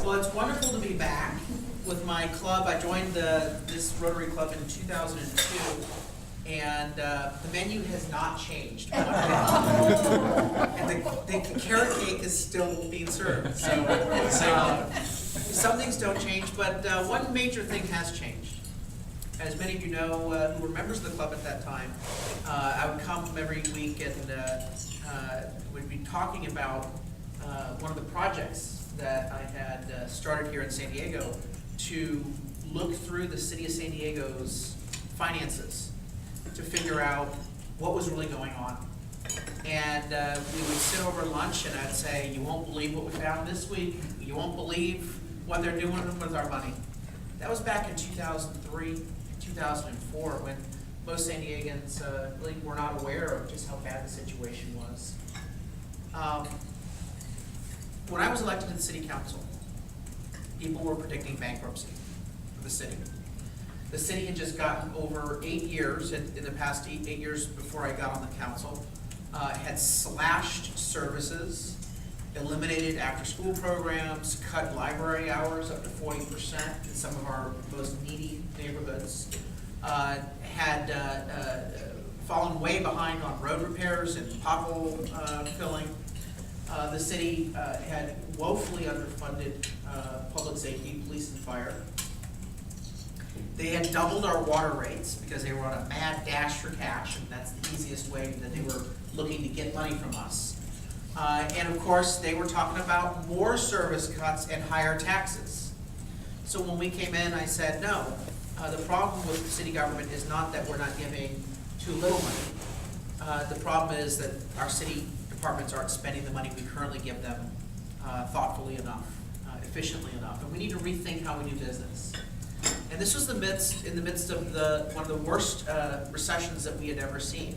Well, it's wonderful to be back with my club. I joined this Rotary Club in 2002, and the menu has not changed. And the carrot cake is still being served. So some things don't change, but one major thing has changed. As many of you know who were members of the club at that time, I would come every week and would be talking about one of the projects that I had started here in San Diego to look through the city of San Diego's finances to figure out what was really going on. And we would sit over lunch and I'd say, you won't believe what we found this week. You won't believe what they're doing with our money. That was back in 2003, 2004, when most San Diegans really were not aware of just how bad the situation was. When I was elected to the city council, people were predicting bankruptcy for the city. The city had just gotten over 8 years, in the past eight years before I got on the council, had slashed services, eliminated after-school programs, cut library hours up to 40% in some of our most needy neighborhoods, had fallen way behind on road repairs and pothole filling. The city had woefully underfunded public safety, police and fire. They had doubled our water rates because they were on a mad dash for cash, and that's the easiest way that they were looking to get money from us. And of course, they were talking about more service cuts and higher taxes. So when we came in, I said, no, the problem with the city government is not that we're not giving too little money. The problem is that our city departments aren't spending the money we currently give them thoughtfully enough, efficiently enough, and we need to rethink how we do business. And this was in the midst of one of the worst recessions that we had ever seen,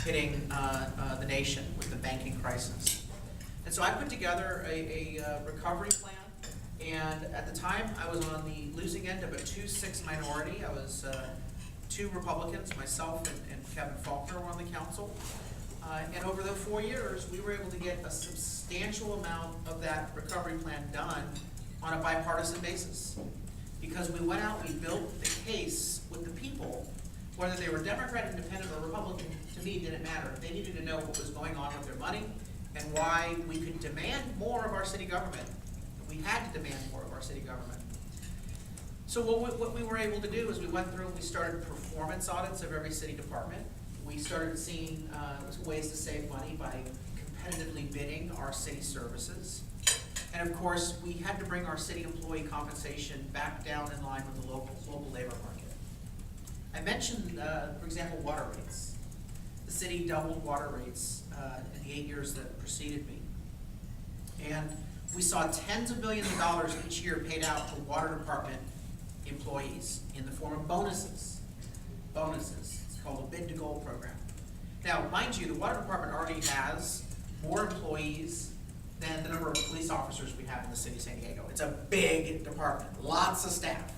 hitting the nation with the banking crisis. And so I put together a recovery plan, and at the time I was on the losing end of a 2-6 minority. I was 2 Republicans, myself and Kevin Faulkner were on the council. And over the 4 years, we were able to get a substantial amount of that recovery plan done on a bipartisan basis. Because we went out, we built the case with the people, whether they were Democrat, Independent, or Republican, to me didn't matter. They needed to know what was going on with their money and why we could demand more of our city government. We had to demand more of our city government. So what we were able to do is we went through and we started performance audits of every city department. We started seeing ways to save money by competitively bidding our city services. And of course, we had to bring our city employee compensation back down in line with the local labor market. I mentioned, for example, water rates. The city doubled water rates in the 8 years that preceded me. And we saw tens of millions of dollars each year paid out to water department employees in the form of bonuses. Bonuses. It's called a bid to goal program. Now, mind you, the water department already has more employees than the number of police officers we have in the city of San Diego. It's a big department, lots of staff.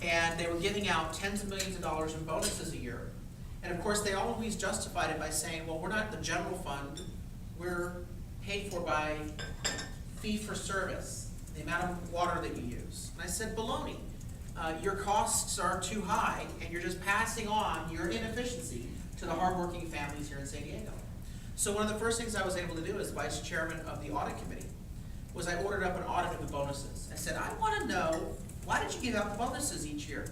And they were giving out tens of millions of dollars in bonuses a year. And of course, they always justified it by saying, well, we're not the general fund, we're paid for by fee for service, the amount of water that you use. And I said, baloney. Your costs are too high, and you're just passing on your inefficiency to the hardworking families here in San Diego. So one of the first things I was able to do as vice chairman of the audit committee was I ordered up an audit of the bonuses. I said, I want to know, why did you give out the bonuses each year?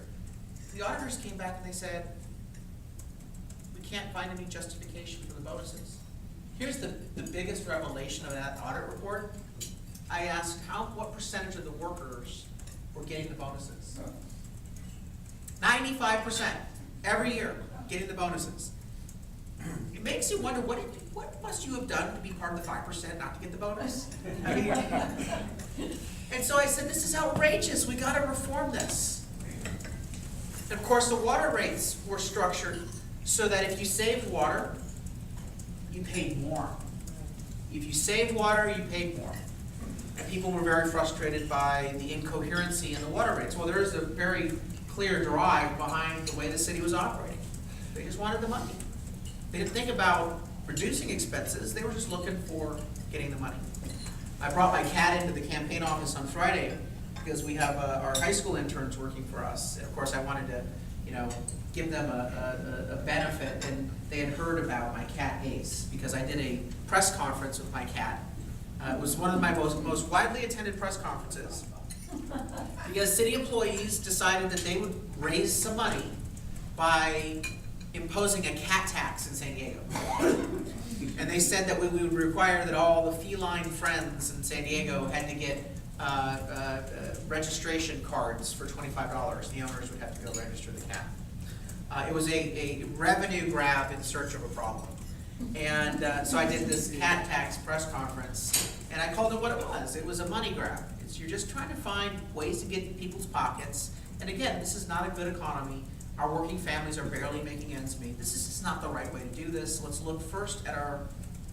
The auditors came back and they said, we can't find any justification for the bonuses. Here's the biggest revelation of that audit report. I asked what percentage of the workers were getting the bonuses. 95% every year getting the bonuses. It makes you wonder, what must you have done to be part of the 5% not to get the bonus? I mean, and so I said, this is outrageous. We got to reform this. And of course, the water rates were structured so that if you saved water, you paid more. If you saved water, you paid more. And people were very frustrated by the incoherency in the water rates. Well, there is a very clear drive behind the way the city was operating. They just wanted the money. They didn't think about reducing expenses. They were just looking for getting the money. I brought my cat into the campaign office on Friday because we have our high school interns working for us. And of course, I wanted to, give them a benefit, and they had heard about my cat Ace because I did a press conference with my cat. It was one of my most widely attended press conferences because city employees decided that they would raise some money by imposing a cat tax in San Diego. And they said that we would require that all the feline friends in San Diego had to get registration cards for $25. The owners would have to go register the cat. It was a revenue grab in search of a problem. And so I did this cat tax press conference, and I called it what it was. It was a money grab. You're just trying to find ways to get in people's pockets. And again, this is not a good economy. Our working families are barely making ends meet. This is just not the right way to do this. Let's look first at our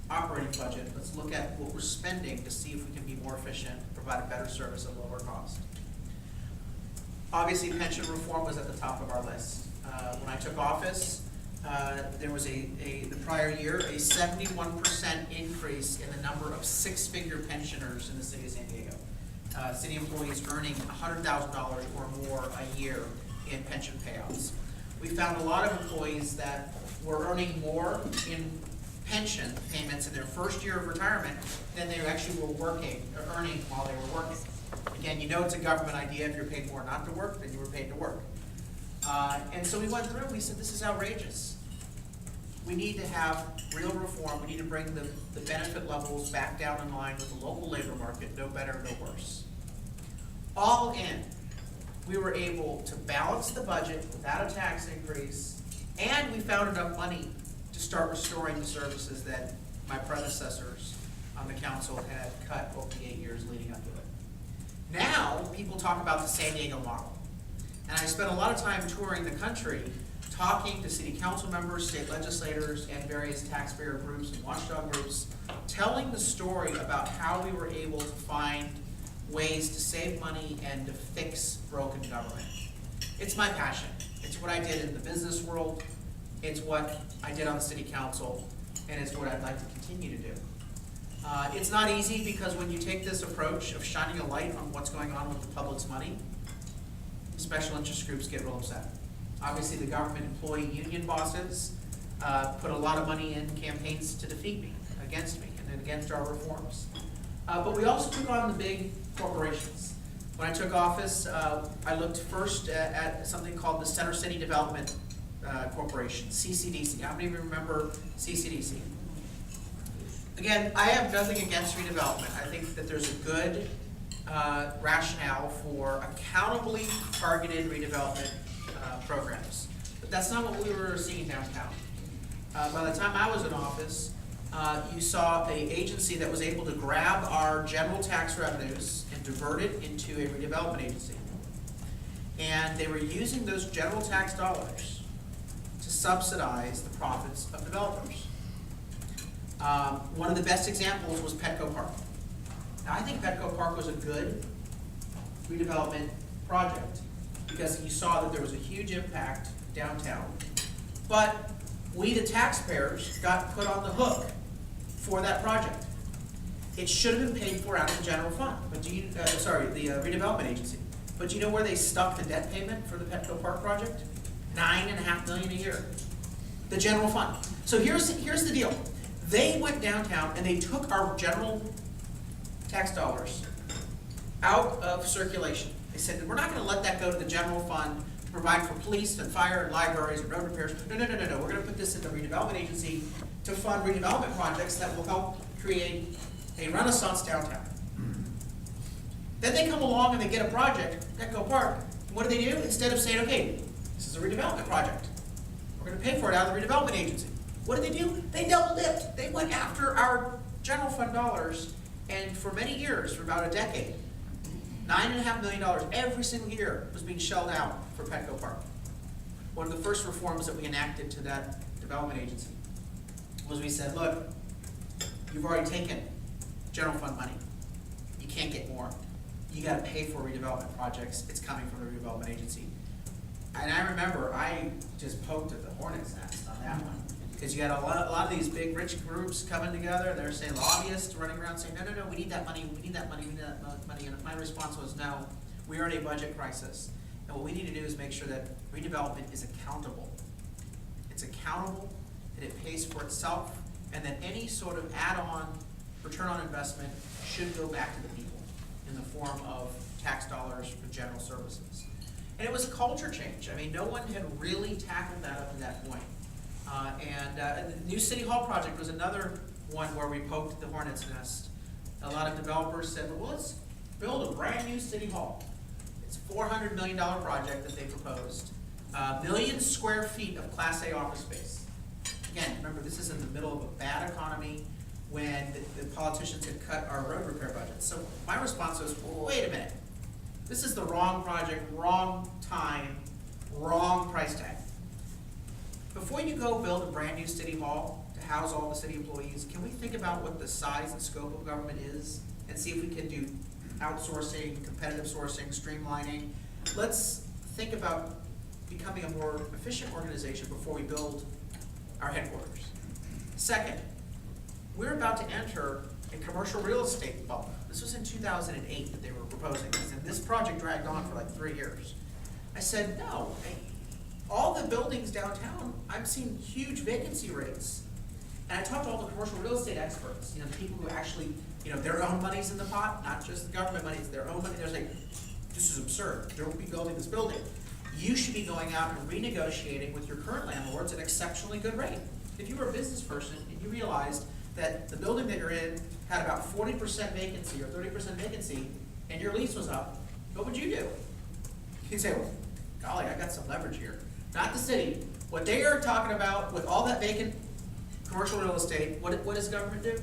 operating budget. Let's look at what we're spending to see if we can be more efficient, provide a better service at lower cost. Obviously, pension reform was at the top of our list. When I took office, there was the prior year, a 71% increase in the number of six-figure pensioners in the city of San Diego. City employees earning $100,000 or more a year in pension payouts. We found a lot of employees that were earning more in pension payments in their first year of retirement than they actually were earning while they were working. Again, it's a government idea. If you're paid more not to work, then you were paid to work. And so we went through and we said, this is outrageous. We need to have real reform. We need to bring the benefit levels back down in line with the local labor market, no better, no worse. All in, we were able to balance the budget without a tax increase, and we found enough money to start restoring the services that my predecessors on the council had cut over the 8 years leading up to it. Now, people talk about the San Diego model. And I spent a lot of time touring the country, talking to city council members, state legislators, and various taxpayer groups and watchdog groups, telling the story about how we were able to find ways to save money and to fix broken government. It's my passion. It's what I did in the business world. It's what I did on the city council, and it's what I'd like to continue to do. It's not easy because when you take this approach of shining a light on what's going on with the public's money, special interest groups get real upset. Obviously, the government employee union bosses put a lot of money in campaigns to defeat me, against me, and against our reforms. But we also took on the big corporations. When I took office, I looked first at something called the Center City Development Corporation, CCDC. How many of you remember CCDC? Again, I have nothing against redevelopment. I think that there's a good rationale for accountably targeted redevelopment programs. But that's not what we were seeing downtown. By the time I was in office, you saw an agency that was able to grab our general tax revenues and divert it into a redevelopment agency. And they were using those general tax dollars to subsidize the profits of developers. One of the best examples was Petco Park. Now, I think Petco Park was a good redevelopment project because you saw that there was a huge impact downtown. But we, the taxpayers, got put on the hook for that project. It should have been paid for out of the general fund, but the redevelopment agency. But do you know where they stuck the debt payment for the Petco Park project? $9.5 million a year. The general fund. So here's the deal. They went downtown and they took our general tax dollars out of circulation. They said, we're not going to let that go to the general fund to provide for police and fire and libraries and road repairs. No. We're going to put this in the redevelopment agency to fund redevelopment projects that will help create a renaissance downtown. Then they come along and they get a project, Petco Park. What do? Instead of saying, okay, this is a redevelopment project, we're going to pay for it out of the redevelopment agency. What do? They double dipped. They went after our general fund dollars, and for many years, for about a decade, $9.5 million every single year was being shelled out for Petco Park. One of the first reforms that we enacted to that development agency was we said, look, you've already taken general fund money. You can't get more. You got to pay for redevelopment projects. It's coming from the redevelopment agency. And I remember I just poked at the hornet's nest on that one. Because you got a lot of these big rich groups coming together, and they're saying lobbyists running around saying, no, we need that money, we need that money, we need that money. And my my response was, no, we are in a budget crisis. And what we need to do is make sure that redevelopment is accountable. It's accountable, that it pays for itself, and that any sort of add-on return on investment should go back to the people in the form of tax dollars for general services. And it was a culture change. I mean, no one had really tackled that up to that point. The new City Hall project was another one where we poked the hornet's nest. A lot of developers said, well, let's build a brand new City Hall. It's a $400 million project that they proposed. 1 million square feet of Class A office space. Again, remember, this is in the middle of a bad economy when the politicians had cut our road repair budget. So my response was, well, wait a minute. This is the wrong project, wrong time, wrong price tag. Before you go build a brand new City Hall to house all the city employees, can we think about what the size and scope of government is and see if we can do outsourcing, competitive sourcing, streamlining? Let's think about becoming a more efficient organization before we build our headquarters. Second, we're about to enter a commercial real estate bubble. This was in 2008 that they were proposing this, and this project dragged on for like 3 years. I said, no, all the buildings downtown, I'm seeing huge vacancy rates. And I talked to all the commercial real estate experts, the people who actually, their own money's in the pot, not just the government money, it's their own money. They're like, this is absurd. Don't be building this building. You should be going out and renegotiating with your current landlords at an exceptionally good rate. If you were a business person and you realized that the building that you're in had about 40% vacancy or 30% vacancy, and your lease was up, what would you do? You'd say, well, golly, I got some leverage here. Not the city. What they are talking about with all that vacant commercial real estate, what does government do?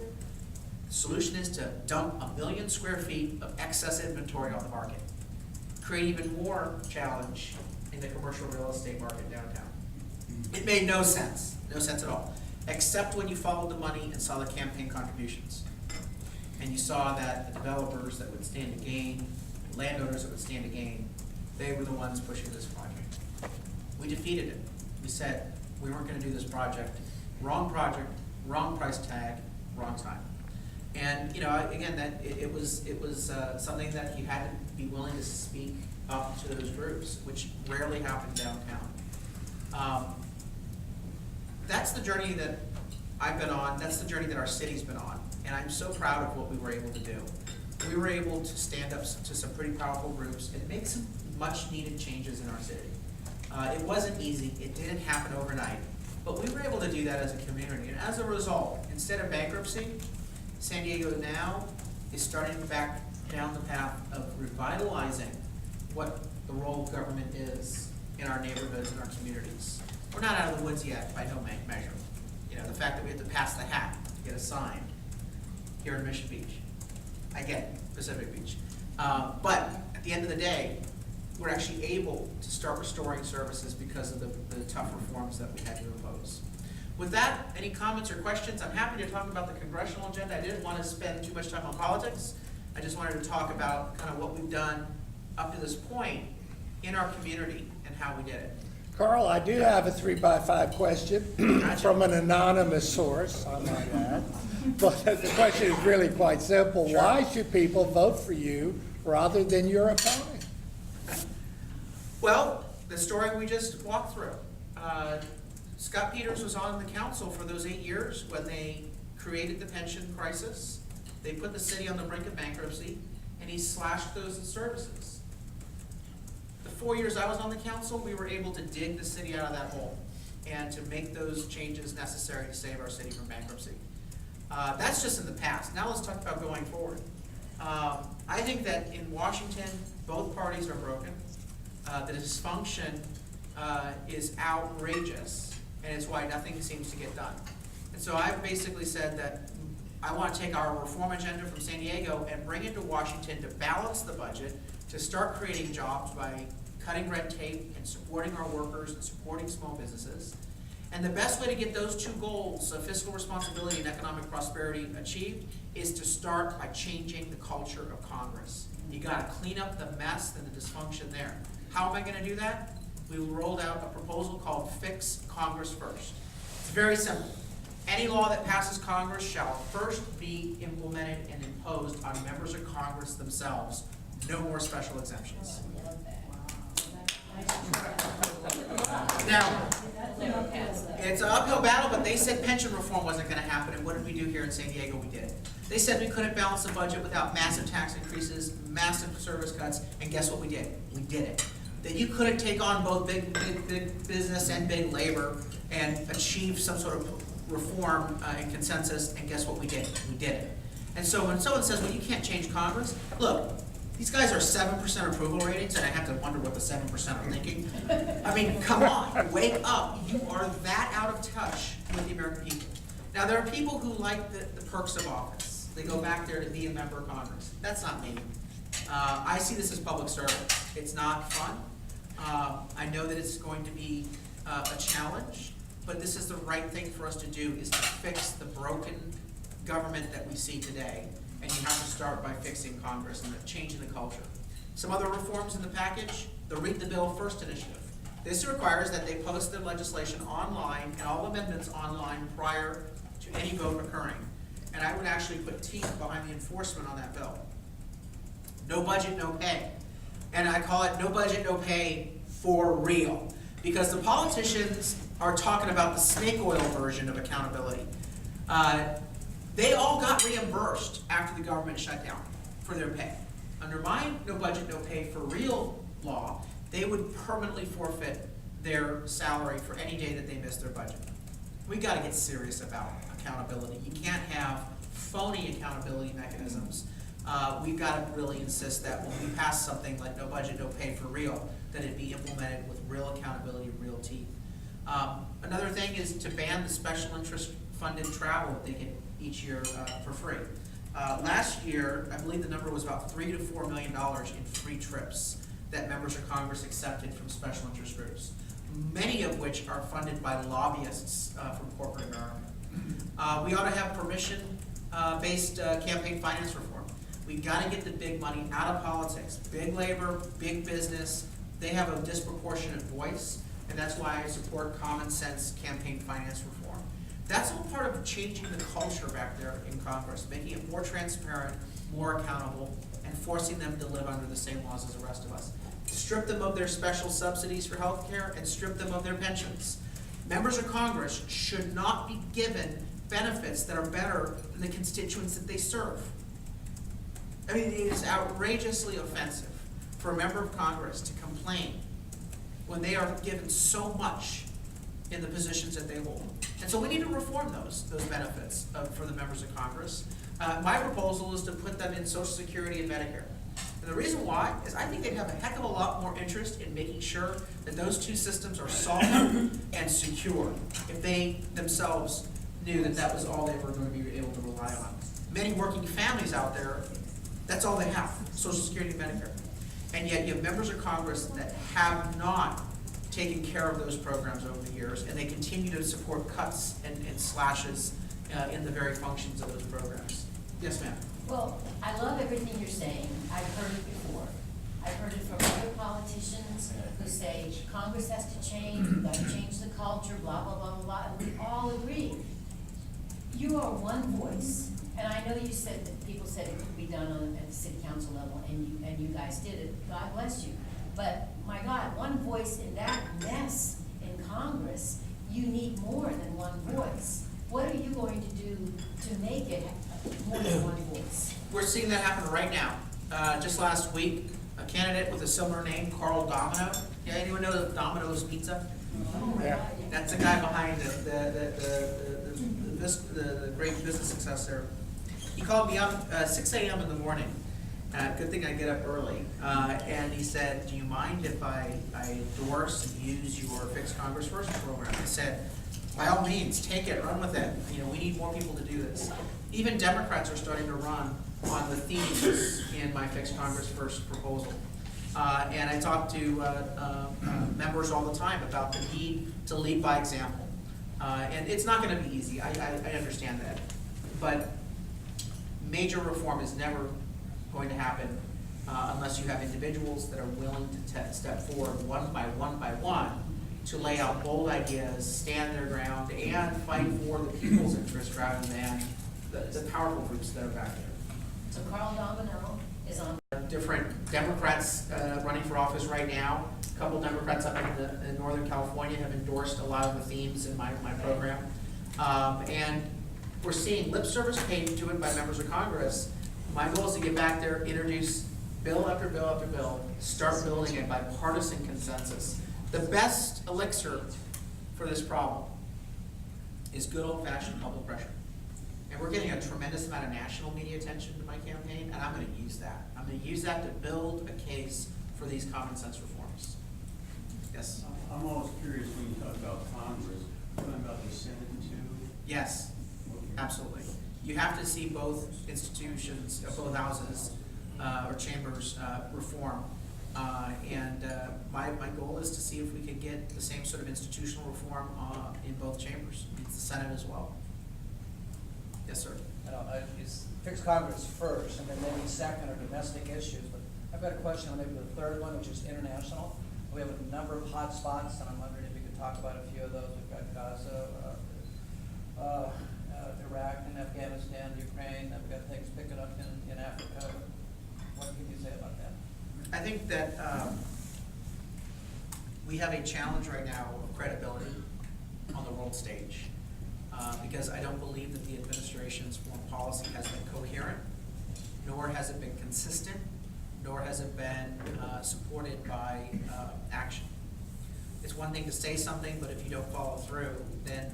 The solution is to dump 1 million square feet of excess inventory on the market. Create even more challenge in the commercial real estate market downtown. It made no sense at all, except when you followed the money and saw the campaign contributions. And you saw that the developers that would stand to gain, landowners that would stand to gain, they were the ones pushing this project. We defeated it. We said we weren't going to do this project, wrong price tag, wrong time. And again, that it was something that you had to be willing to speak up to those groups, which rarely happened downtown. That's the journey that I've been on. That's the journey that our city's been on, and I'm so proud of what we were able to do. We were able to stand up to some pretty powerful groups and make some much needed changes in our city. It wasn't easy. It didn't happen overnight, but we were able to do that as a community. And as a result, instead of bankruptcy, San Diego now is starting back down the path of revitalizing what the role of government is in our neighborhoods and our communities. We're not out of the woods yet, by no measure. The fact that we have to pass the hat to get a sign here in Mission Beach. I get it, Pacific Beach. But at the end of the day, we're actually able to start restoring services because of the tough reforms that we had to impose. With that, any comments or questions? I'm happy to talk about the congressional agenda. I didn't want to spend too much time on politics. I just wanted to talk about kind of what we've done up to this point in our community and how we did it. Carl, I do have a 3x5 question from an anonymous source, I might add. But the question is really quite simple. Sure. Why should people vote for you rather than your opponent? Well, the story we just walked through. Scott Peters was on the council for those 8 years when they created the pension crisis. They put the city on the brink of bankruptcy, and he slashed those services. The 4 years I was on the council, we were able to dig the city out of that hole and to make those changes necessary to save our city from bankruptcy. That's just in the past. Now let's talk about going forward. I think that in Washington, both parties are broken. The dysfunction is outrageous, and it's why nothing seems to get done. And so I've basically said that I want to take our reform agenda from San Diego and bring it to Washington to balance the budget, to start creating jobs by cutting red tape and supporting our workers and supporting small businesses. And the best way to get those two goals of fiscal responsibility and economic prosperity achieved is to start by changing the culture of Congress. You got to clean up the mess and the dysfunction there. How am I going to do that? We rolled out a proposal called Fix Congress First. It's very simple. Any law that passes Congress shall first be implemented and imposed on members of Congress themselves No more special exemptions. Now, it's an uphill battle, but they said pension reform wasn't gonna happen, and what did we do here in San Diego? We did it. They said we couldn't balance the budget without massive tax increases, massive service cuts, and guess what we did? We did it. That you couldn't take on both big business and big labor and achieve some sort of reform and consensus, and guess what we did? We did it. And so when someone says, well, you can't change Congress, look, these guys are 7% approval ratings, and I have to wonder what the 7% are thinking. I mean, come on, wake up. You are that out of touch with the American people. Now, there are people who like the perks of office. They go back there to be a member of Congress. That's not me. I see this as public service. It's not fun. I know that it's going to be a challenge, but this is the right thing for us to do, is to fix the broken government that we see today. And you have to start by fixing Congress and changing the culture. Some other reforms in the package, the Read the Bill First initiative. This requires that they post their legislation online and all amendments online prior to any vote occurring. And I would actually put teeth behind the enforcement on that bill. No budget, no pay. And I call it no budget, no pay for real. Because the politicians are talking about the snake oil version of accountability. They all got reimbursed after the government shut down for their pay. Under my no budget, no pay for real law, they would permanently forfeit their salary for any day that they missed their budget. We gotta get serious about accountability. You can't have phony accountability mechanisms. We've gotta really insist that when we pass something like no budget, no pay for real, that it be implemented with real accountability, real teeth. Another thing is to ban the special interest funded travel that they get each year for free. Last year, I believe the number was about $3 to $4 million in free trips that members of Congress accepted from special interest groups, many of which are funded by lobbyists from corporate America. We ought to have permission-based campaign finance reform. We've got to get the big money out of politics. Big labor, big business, they have a disproportionate voice, and that's why I support common sense campaign finance reform. That's all part of changing the culture back there in Congress, making it more transparent, more accountable, and forcing them to live under the same laws as the rest of us. Strip them of their special subsidies for health care and strip them of their pensions. Members of Congress should not be given benefits that are better than the constituents that they serve. I mean, it is outrageously offensive for a member of Congress to complain when they are given so much in the positions that they hold. And so we need to reform those benefits for the members of Congress. My proposal is to put them in Social Security and Medicare. And the reason why is I think they'd have a heck of a lot more interest in making sure that those two systems are solid and secure if they themselves knew that that was all they were going to be able to rely on. Many working families out there, that's all they have, Social Security and Medicare. And yet you have members of Congress that have not taken care of those programs over the years, and they continue to support cuts and slashes in the very functions of those programs. Yes, ma'am. Well, I love everything you're saying. I've heard it before. I've heard it from other politicians who say Congress has to change, we've got to change the culture, blah, blah, blah, blah, blah, and we all agree. You are one voice, and I know you said that people said it could be done at the city council level, and you guys did it. God bless you. But my God, one voice in that mess in Congress, you need more than one voice. What are you going to do to make it more than one voice? We're seeing that happen right now. Just last week, a candidate with a similar name, Carl Domino. Yeah, anyone know Domino's Pizza? Oh my Yeah. God, yeah. That's the guy behind the great business success there. He called me up 6 a.m. in the morning. Good thing I get up early. And he said, do you mind if I endorse and use your Fix Congress First program? I said, by all means, take it, run with it. You know, we need more people to do this. Even Democrats are starting to run on the themes in my Fix Congress First proposal. And I talk to members all the time about the need to lead by example. And it's not going to be easy. I understand that. But major reform is never going to happen unless you have individuals that are willing to step forward one by one to lay out bold ideas, stand their ground, and fight for the people's interest rather than the powerful groups that are back there. So Carl Domino is on. different Democrats running for office right now. A couple Democrats up in Northern California have endorsed a lot of the themes in my program. And we're seeing lip service paid to it by members of Congress. My goal is to get back there, introduce bill after bill after bill, start building a bipartisan consensus. The best elixir for this problem is good old-fashioned public pressure. And we're getting a tremendous amount of national media attention to my campaign, and I'm gonna use that. I'm gonna use that to build a case for these common sense reforms. Yes? I'm always curious when you talk about Congress, talking about the Senate too. Yes, absolutely. You have to see both institutions, both houses, or chambers reform. My goal is to see if we could get the same sort of institutional reform in both chambers, it's the Senate as well. Yes, sir. It's fix Congress first, and then maybe second are domestic issues, but I've got a question on maybe the third one, which is international. We have a number of hot spots, and I'm wondering if you could talk about a few of those. We've got Gaza, Iraq and Afghanistan, Ukraine, we've got things picking up in Africa. What can you say about that? I think that we have a challenge right now of credibility on the world stage. Because I don't believe that the administration's foreign policy has been coherent, nor has it been consistent, nor has it been supported by action. It's one thing to say something, but if you don't follow through, then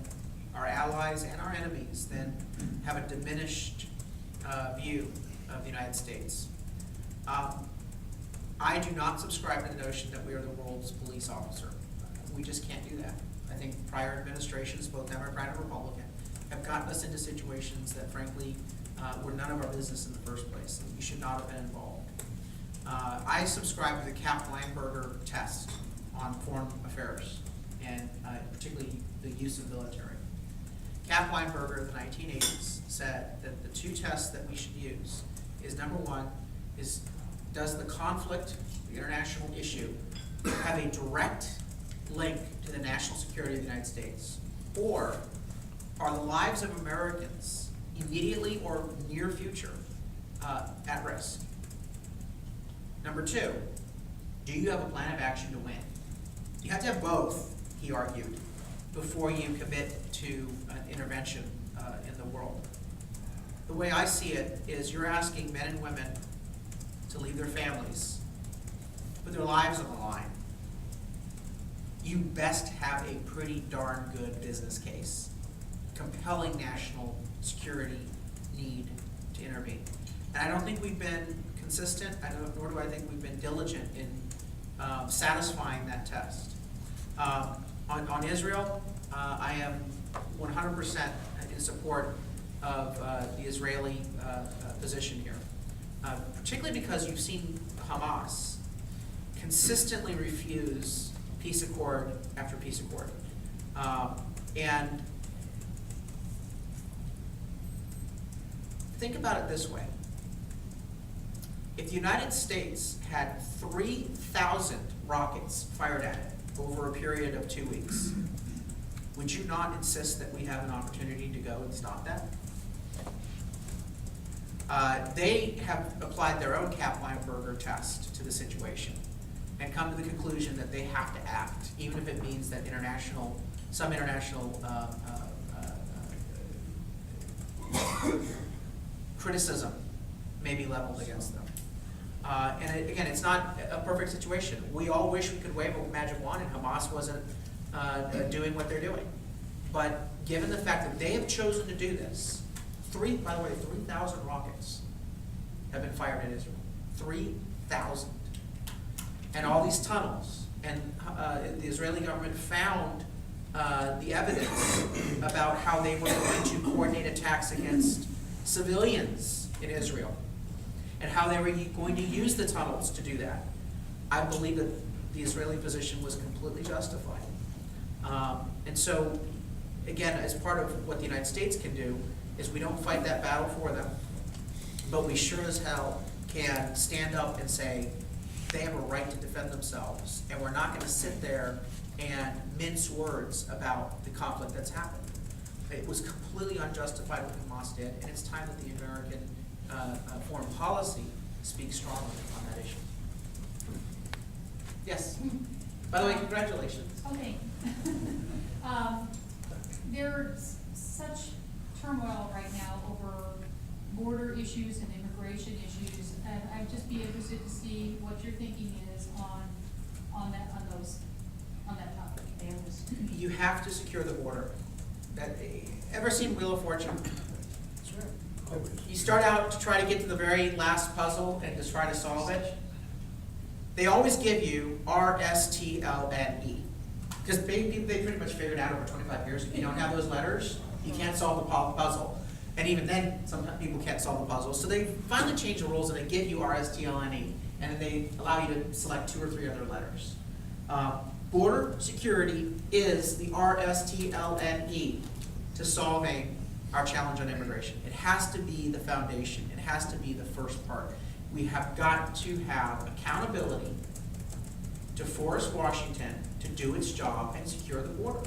our allies and our enemies then have a diminished view of the United States. I do not subscribe to the notion that we are the world's police officer. We just can't do that. I think prior administrations, both Democrat and Republican, have gotten us into situations that frankly were none of our business in the first place, and we should not have been involved. I subscribe to the Kaplan-Berger test on foreign affairs, and particularly the use of military. Kaplan-Berger in the 1980s said that the two tests that we should use is, number one, is does the conflict, the international issue, have a direct link to the national security of the United States? Or are the lives of Americans immediately or near future at risk? Number two, do you have a plan of action to win? You have to have both, he argued, before you commit to an intervention in the world. The way I see it is you're asking men and women to leave their families, put their lives on the line. You best have a pretty darn good business case, compelling national security need to intervene. And I don't think we've been consistent, nor do I think we've been diligent in satisfying that test. On Israel, I am 100% in support of the Israeli position here, particularly because you've seen Hamas consistently refuse peace accord after peace accord. And think about it this way. If the United States had 3,000 rockets fired at it over a period of 2 weeks, would you not insist that we have an opportunity to go and stop that? They have applied their own Kaplan-Berger test to the situation and come to the conclusion that they have to act, even if it means that some international criticism may be leveled against them. And again, it's not a perfect situation. We all wish we could wave a magic wand and Hamas wasn't doing what they're doing. But given the fact that they have chosen to do this, by the way, 3,000 rockets have been fired at Israel. 3,000. And all these tunnels. And the Israeli government found the evidence about how they were going to coordinate attacks against civilians in Israel, and how they were going to use the tunnels to do that. I believe that the Israeli position was completely justified. And so, again, as part of what the United States can do, is we don't fight that battle for them, but we sure as hell can stand up and say, they have a right to defend themselves, and we're not going to sit there and mince words about the conflict that's happened. It was completely unjustified what Hamas did, and it's time that the American foreign policy speak strongly on that issue. Yes? By the way, congratulations. Okay. There's such turmoil right now over border issues and immigration issues, and I'd just be interested to see what your thinking is on that topic. You have to secure the border. Ever seen Wheel of Fortune? You start out to try to get to the very last puzzle and just try to solve it. They always give you RSTLNE. Because they pretty much figured out over 25 years, if you don't have those letters, you can't solve the puzzle. And even then, sometimes people can't solve the puzzle. So they finally changed the rules and they give you RSTLNE, and then they allow you to select 2 or 3 other letters. Border security is the RSTLNE to solving our challenge on immigration. It has to be the foundation. It has to be the first part. We have got to have accountability to force Washington to do its job and secure the border.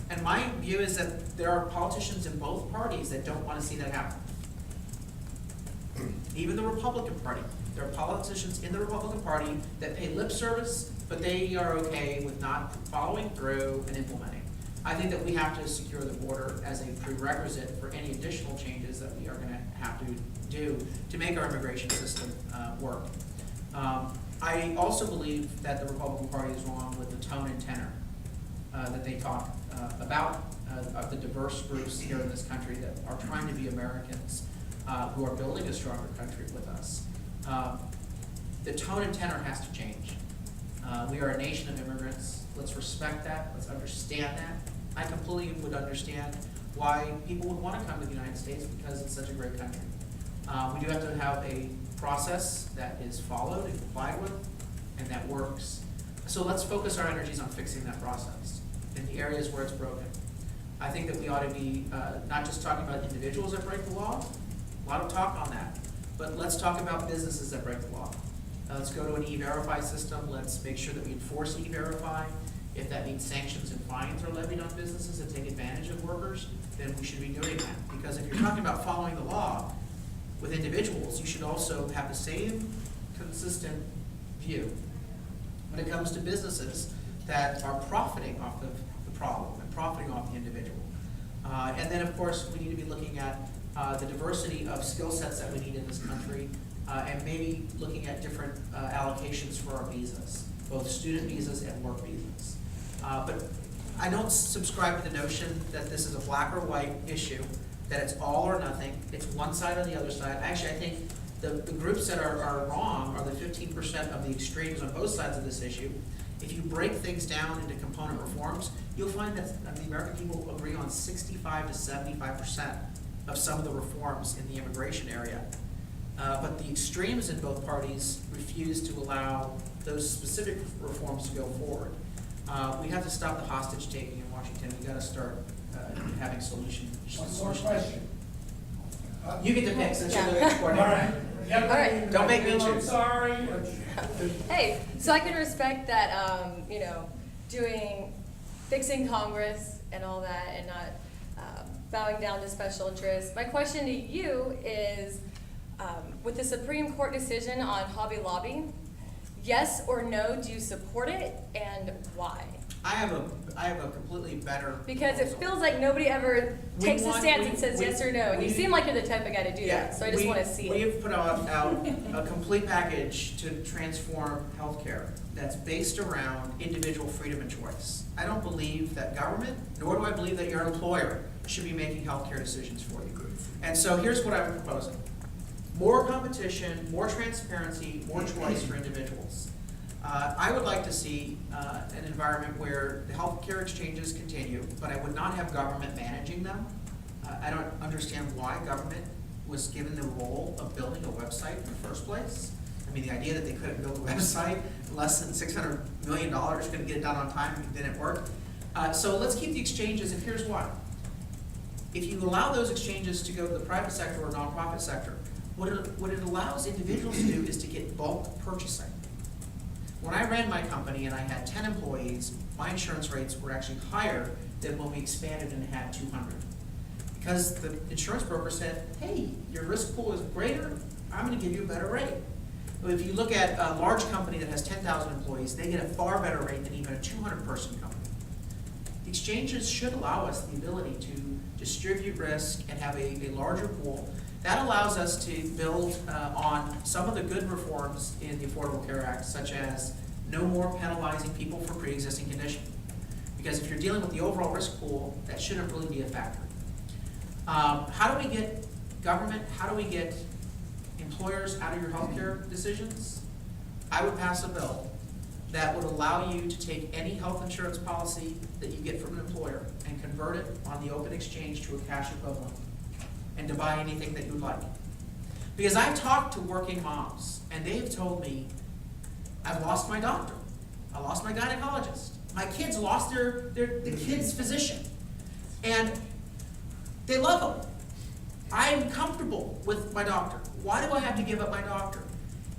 And my view is that there are politicians in both parties that don't want to see that happen. Even the Republican Party. There are politicians in the Republican Party that pay lip service, but they are okay with not following through and implementing. I think that we have to secure the border as a prerequisite for any additional changes that we are going to have to do to make our immigration system work. I also believe that the Republican Party is wrong with the tone and tenor that they talk about of the diverse groups here in this country that are trying to be Americans who are building a stronger country with us. The tone and tenor has to change. We are a nation of immigrants. Let's respect that. Let's understand that. I completely would understand why people would want to come to the United States because it's such a great country. We do have to have a process that is followed and complied with and that works. So let's focus our energies on fixing that process in the areas where it's broken. I think that we ought to be not just talking about individuals that break the law, a lot of talk on that, but let's talk about businesses that break the law. Let's go to an E-Verify system. Let's make sure that we enforce E-Verify. If that means sanctions and fines are levied on businesses that take advantage of workers, then we should be doing that. Because if you're talking about following the law with individuals, you should also have the same consistent view when it comes to businesses that are profiting off of the problem and profiting off the individual. And then, of course, we need to be looking at the diversity of skill sets that we need in this country, and maybe looking at different allocations for our visas, both student visas and work visas. But I don't subscribe to the notion that this is a black or white issue, that it's all or nothing, it's one side or the other side. Actually, I think the groups that are wrong are the 15% of the extremes on both sides of this issue. If you break things down into component reforms, you'll find that the American people agree on 65 to 75% of some of the reforms in the immigration area. But the extremes in both parties refuse to allow those specific reforms to go forward. We have to stop the hostage taking in Washington. We got to start having solutions. One more question. You get to pick since you're the next All right. coordinator. All right. Don't make me I'm choose. sorry. Hey, so I can respect that, fixing Congress and all that and not bowing down to special interests. My question to you is, with the Supreme Court decision on Hobby Lobby, yes or no, do you support it and why? I have a completely better Because it proposal. feels like nobody ever We takes a want- stance we- and says we- yes or no. And you we- seem like you're the type of guy to do Yeah, that, so I just want to see We it. have put out a complete package to transform healthcare that's based around individual freedom and choice. I don't believe that government, nor do I believe that your employer should be making healthcare decisions for you. And so here's what I'm proposing. More competition, more transparency, more choice for individuals. I would like to see an environment where the healthcare exchanges continue, but I would not have government managing them. I don't understand why government was given the role of building a website in the first place. I mean, the idea that they couldn't build a website, less than $600 million, couldn't get it done on time, it didn't work. So let's keep the exchanges, and here's why. If you allow those exchanges to go to the private sector or nonprofit sector, what it allows individuals to do is to get bulk purchasing. When I ran my company and I had 10 employees, my insurance rates were actually higher than when we expanded and had 200. Because the insurance broker said, hey, your risk pool is greater, I'm gonna give you a better rate. If you look at a large company that has 10,000 employees, they get a far better rate than even a 200-person company. The exchanges should allow us the ability to distribute risk and have a larger pool. That allows us to build on some of the good reforms in the Affordable Care Act, such as no more penalizing people for pre-existing condition. Because if you're dealing with the overall risk pool, that shouldn't really be a factor. How do we get government, how do we get employers out of your healthcare decisions? I would pass a bill that would allow you to take any health insurance policy that you get from an employer and convert it on the open exchange to a cash equivalent and to buy anything that you would like. Because I've talked to working moms and they've told me, I've lost my doctor, I lost my gynecologist, my kids lost the kid's physician, and they love him. I'm comfortable with my doctor. Why do I have to give up my doctor?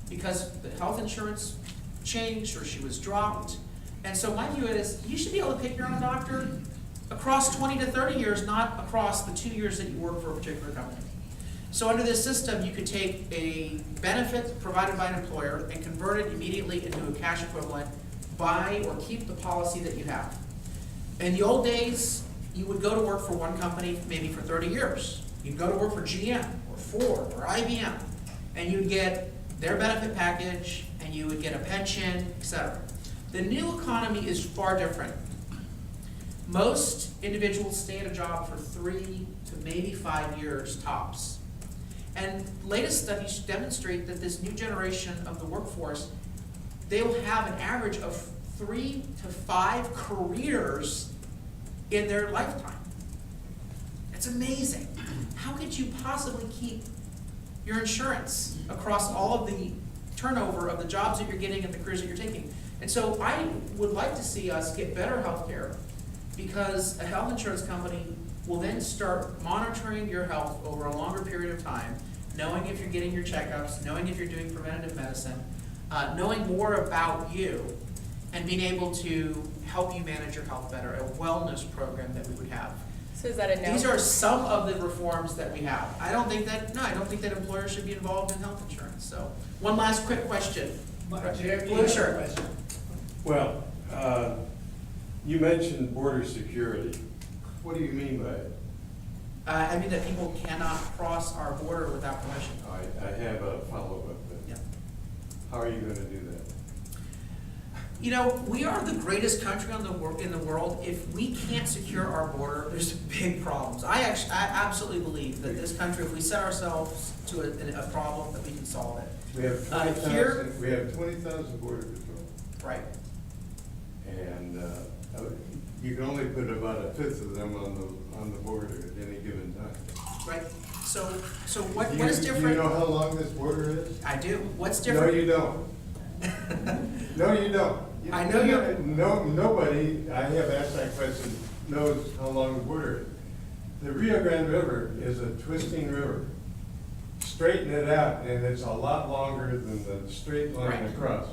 Because the health insurance changed or she was dropped. And so my view is you should be able to pick your own doctor across 20 to 30 years, not across the 2 years that you work for a particular company. So under this system, you could take a benefit provided by an employer and convert it immediately into a cash equivalent, buy or keep the policy that you have. In the old days, you would go to work for one company maybe for 30 years. You'd go to work for GM or Ford or IBM, and you'd get their benefit package, and you would get a pension, etc. The new economy is far different. Most individuals stay at a job for 3 to maybe 5 years tops. And latest studies demonstrate that this new generation of the workforce, they will have an average of 3 to 5 careers in their lifetime. It's amazing. How could you possibly keep your insurance across all of the turnover of the jobs that you're getting and the careers that you're taking? And so I would like to see us get better health care, because a health insurance company will then start monitoring your health over a longer period of time, knowing if you're getting your checkups, knowing if you're doing preventative medicine, knowing more about you, and being able to help you manage your health better, a wellness program that we would have. So is that a no? These are some of the reforms that we have. I don't think that employers should be involved in health insurance. So, one last quick question. Blue shirt. Well, you mentioned border security. What do you mean by it? I mean that people cannot cross our border without permission. I have a follow-up then. Yeah. How are you going to do that? You know, we are the greatest country in the world. If we can't secure our border, there's big problems. I absolutely believe that this country, if we set ourselves to a problem, that we can solve it. We have 20,000. We have 20,000 border patrol. Right. And you can only put about a fifth of them on the border at any given time. Right. So what is different? Do you know how long this border is? I do. What's different? No, you don't. No, you don't. I know you're. Nobody, I have asked that question, knows how long the border is. The Rio Grande River is a twisting river. Straighten it out, and it's a lot longer than the straight line Right. across.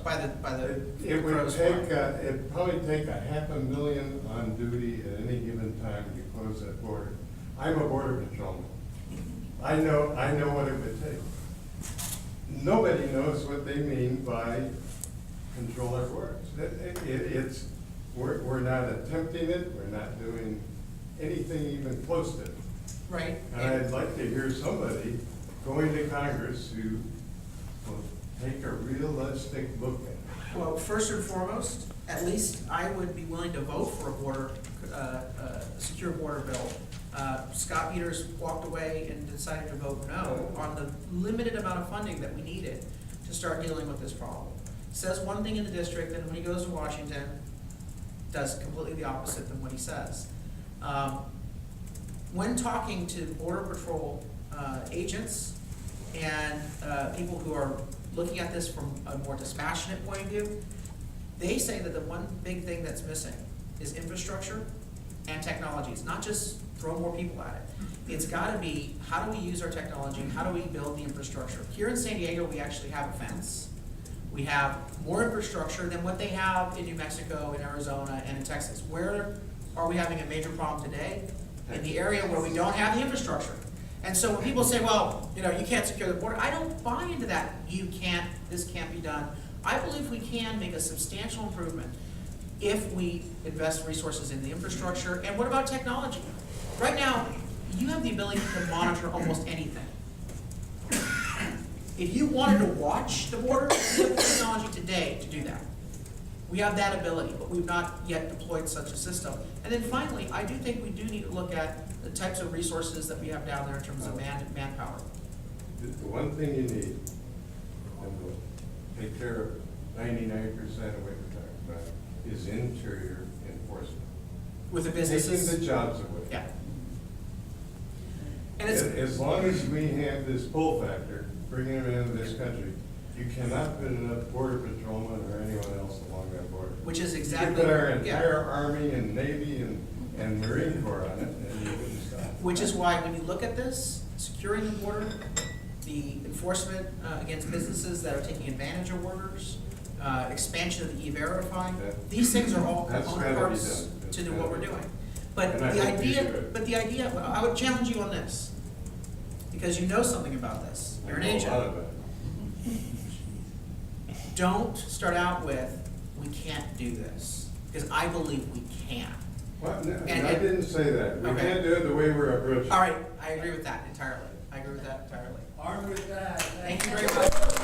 It would crow's take, fly. it'd probably take 500,000 on duty at any given time to close that border. I'm a border patrolman. I know what it would take. Nobody knows what they mean by control our borders. We're not attempting it, we're not doing anything even close to it. Right. And I'd like to hear somebody going to Congress who will take a realistic look at it. Well, first and foremost, at least I would be willing to vote for a secure border bill. Scott Peters walked away and decided to vote no on the limited amount of funding that we needed to start dealing with this problem. Says one thing in the district, and when he goes to Washington, does completely the opposite than what he says. When talking to Border Patrol agents and people who are looking at this from a more dispassionate point of view, they say that the one big thing that's missing is infrastructure and technology. It's not just throw more people at it. It's got to be, how do we use our technology? How do we build the infrastructure? Here in San Diego, we actually have a fence. We have more infrastructure than what they have in New Mexico, in Arizona, and in Texas. Where are we having a major problem today? In the area where we don't have the infrastructure. And so when people say, well, you know, you can't secure the border, I don't buy into that. You can't, this can't be done. I believe we can make a substantial improvement if we invest resources in the infrastructure. And what about technology? Right now, you have the ability to monitor almost anything. If you wanted to watch the border, we have the technology today to do that. We have that ability, but we've not yet deployed such a system. And then finally, I do think we do need to look at the types of resources that we have down there in terms of manpower. The one thing you need, and will take care of 99% of what you're talking about, is interior enforcement. With the businesses. Taking the jobs away. Yeah. And it's, As long as we have this pull factor, bringing them into this country, you cannot put enough border patrolmen or anyone else along that border. which is You exactly. could put our yeah. entire Army and Navy and Marine Corps on it, and you wouldn't stop. Which is why when you look at this, securing the border, the enforcement against businesses that are taking advantage of workers, expansion of the E-Verify, these things are all That's component gotta be parts done. That's to do gotta what we're be doing. done. But And I the hope you do idea, it. but the idea, well, I would challenge you on this, because you know something about this. You're an I know a agent. lot about it. Don't start out with, we can't do this, because I believe we can. What? No, And- I didn't say that. We Okay. can't do it the way we're approaching. All right, I agree with that entirely. I agree with that entirely. Armed with that. Thank you very much.